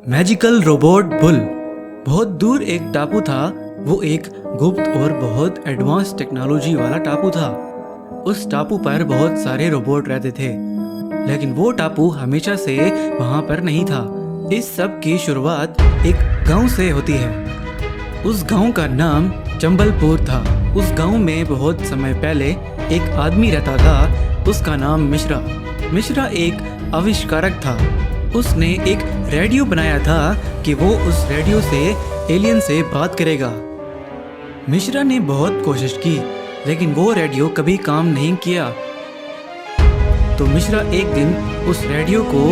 Magical robot bull. बहुत दूर एक टापू था। वो एक गुप्त और बहुत एडवांस टेक्नोलॉजी वाला टापू था। उस टापू पर बहुत सारे रोबोट रहते थे, लेकिन वो टापू हमेशा से वहाँ पर नहीं था। इस सब की शुरुआत एक गांव से होती है। उस गांव का नाम चंबलपुर था। उस गांव में बहुत समय पहले एक आदमी रहता था। उसका नाम मिश्रा। मिश्रा एक आविष्कारक था। उसने एक रेडियो बनाया था कि वो उस रेडियो से एलियन से बात करेगा। मिश्रा ने बहुत कोशिश की, लेकिन वो रेडियो कभी काम नहीं किया। तो मिश्रा एक दिन उस रेडियो को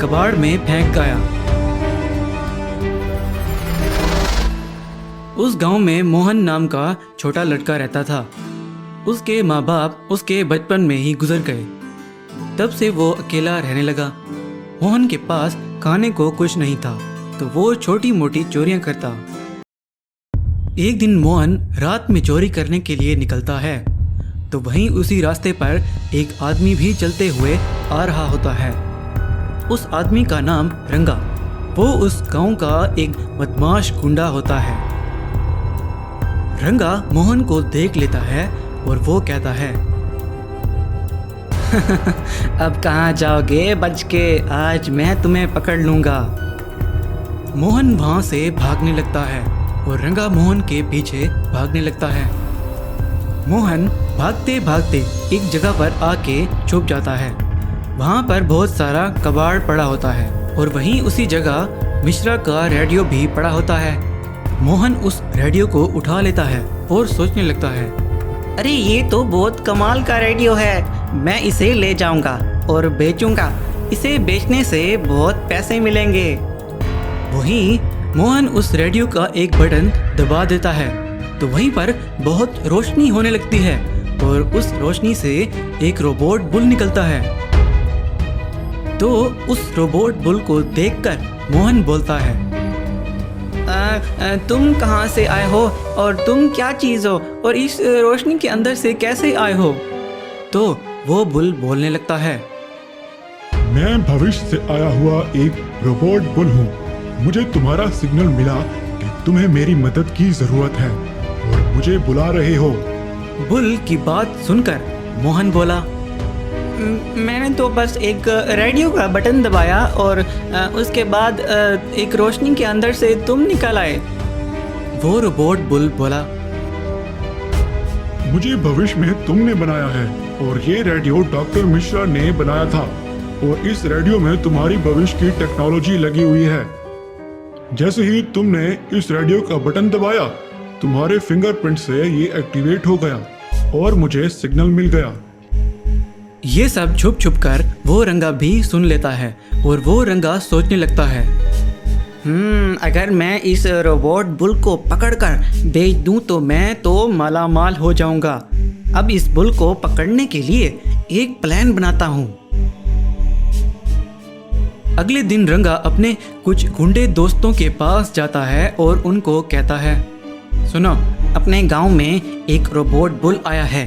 कबाड़ में फेंक गया। उस गांव में मोहन नाम का छोटा लड़का रहता था। उसके माँ बाप उसके बचपन में ही गुजर गए। तब से वो अकेला रहने लगा। मोहन के पास खाने को कुछ नहीं था, तो वो छोटी मोटी चोरियां करता। एक दिन मोहन रात में चोरी करने के लिए निकलता है, तो वहीं उसी रास्ते पर एक आदमी भी चलते हुए आ रहा होता है। उस आदमी का नाम रंगा। वो उस गांव का एक बदमाश गुंडा होता है। रंगा मोहन को देख लेता है और वो कहता है, अब कहाँ जाओगे बच के, आज मैं तुम्हें पकड़ लूंगा। मोहन वहां से भागने लगता है और रंगा मोहन के पीछे भागने लगता है। मोहन भागते भागते एक जगह पर आके छुप जाता है। वहां पर बहुत सारा कबाड़ पड़ा होता है और वहीं उसी जगह मिश्रा का रेडियो भी पड़ा होता है। मोहन उस रेडियो को उठा लेता है और सोचने लगता है, अरे ये तो बहुत कमाल का रेडियो है, मैं इसे ले जाऊंगा और बेचूंगा। इसे बेचने से बहुत पैसे मिलेंगे। वहीं मोहन उस रेडियो का एक बटन दबा देता है, तो वहीं पर बहुत रोशनी होने लगती है और उस रोशनी से एक रोबोट बुल निकलता है। तो उस रोबोट बुल को देखकर मोहन बोलता है, तुम कहाँ से आए हो और तुम क्या चीज़ हो और इस रोशनी के अंदर से कैसे आए हो? तो वो बुल बोलने लगता है, मैं भविष्य से आया हुआ एक रोबोट बुल हूँ। मुझे तुम्हारा सिग्नल मिला कि तुम्हें मेरी मदद की जरूरत है और मुझे बुला रहे हो। बुल की बात सुनकर मोहन बोला, मैंने तो बस एक रेडियो का बटन दबाया और उसके बाद एक रोशनी के अंदर से तुम निकल आए। वो रोबोट बुल बोला, मुझे भविष्य में तुमने बनाया है और ये रेडियो डॉक्टर मिश्रा ने बनाया था और इस रेडियो में तुम्हारी भविष्य की टेक्नोलॉजी लगी हुई है। जैसे ही तुमने इस रेडियो का बटन दबाया, तुम्हारे फिंगरप्रिंट से ये एक्टिवेट हो गया और मुझे सिग्नल मिल गया। ये सब छुप छुप कर वो रंगा भी सुन लेता है और वो रंगा सोचने लगता है, अगर मैं इस रोबोट बुल को पकड़कर बेच दूं तो मैं तो मालामाल हो जाऊंगा। अब इस बुल को पकड़ने के लिए एक प्लान बनाता हूं। अगले दिन रंगा अपने कुछ गुंडे दोस्तों के पास जाता है और उनको कहता है, सुनो, अपने गांव में एक रोबोट बुल आया है।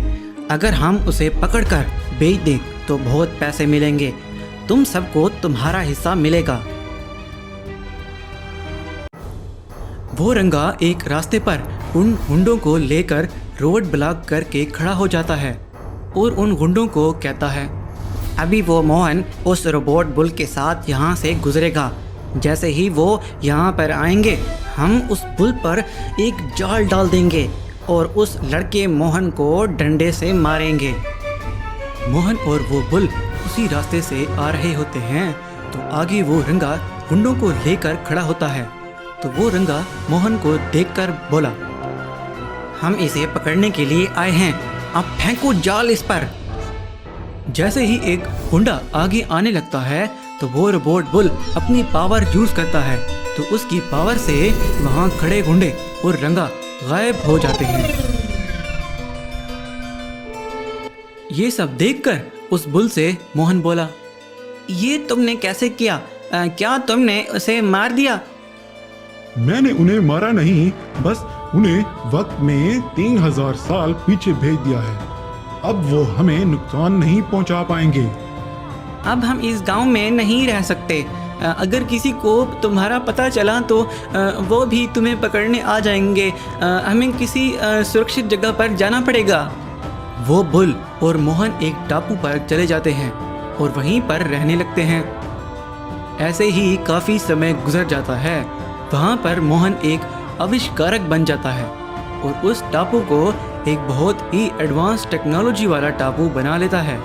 अगर हम उसे पकड़कर बेच दें तो बहुत पैसे मिलेंगे। तुम सबको तुम्हारा हिस्सा मिलेगा। वो रंगा एक रास्ते पर उन गुंडों को लेकर रोड ब्लॉक करके खड़ा हो जाता है और उन गुंडों को कहता है, अभी वो मोहन उस रोबोट बुल के साथ यहाँ से गुजरेगा। जैसे ही वो यहाँ पर आएंगे, हम उस बुल पर एक जाल डाल देंगे और उस लड़के मोहन को डंडे से मारेंगे। मोहन और वो बुल उसी रास्ते से आ रहे होते हैं, तो आगे वो रंगा गुंडों को लेकर खड़ा होता है। तो वो रंगा मोहन को देखकर बोला, हम इसे पकड़ने के लिए आए हैं, आप फेंको जाल इस पर। जैसे ही एक गुंडा आगे आने लगता है, तो वो रोबोट बुल अपनी पावर यूज करता है, तो उसकी पावर से वहाँ खड़े गुंडे और रंगा गायब हो जाते हैं। ये सब देखकर उस बुल से मोहन बोला, ये तुमने कैसे किया? क्या तुमने उसे मार दिया? मैंने उन्हें मारा नहीं, बस उन्हें वक्त में 3000 साल पीछे भेज दिया है। अब वो हमें नुकसान नहीं पहुंचा पाएंगे। अब हम इस गांव में नहीं रह सकते। अगर किसी को तुम्हारा पता चला तो वो भी तुम्हें पकड़ने आ जाएंगे। हमें किसी सुरक्षित जगह पर जाना पड़ेगा। वो बुल और मोहन एक टापू पर चले जाते हैं और वहीं पर रहने लगते हैं। ऐसे ही काफ़ी समय गुजर जाता है। वहाँ पर मोहन एक आविष्कारक बन जाता है और उस टापू को एक बहुत ही एडवांस टेक्नोलॉजी वाला टापू बना लेता है।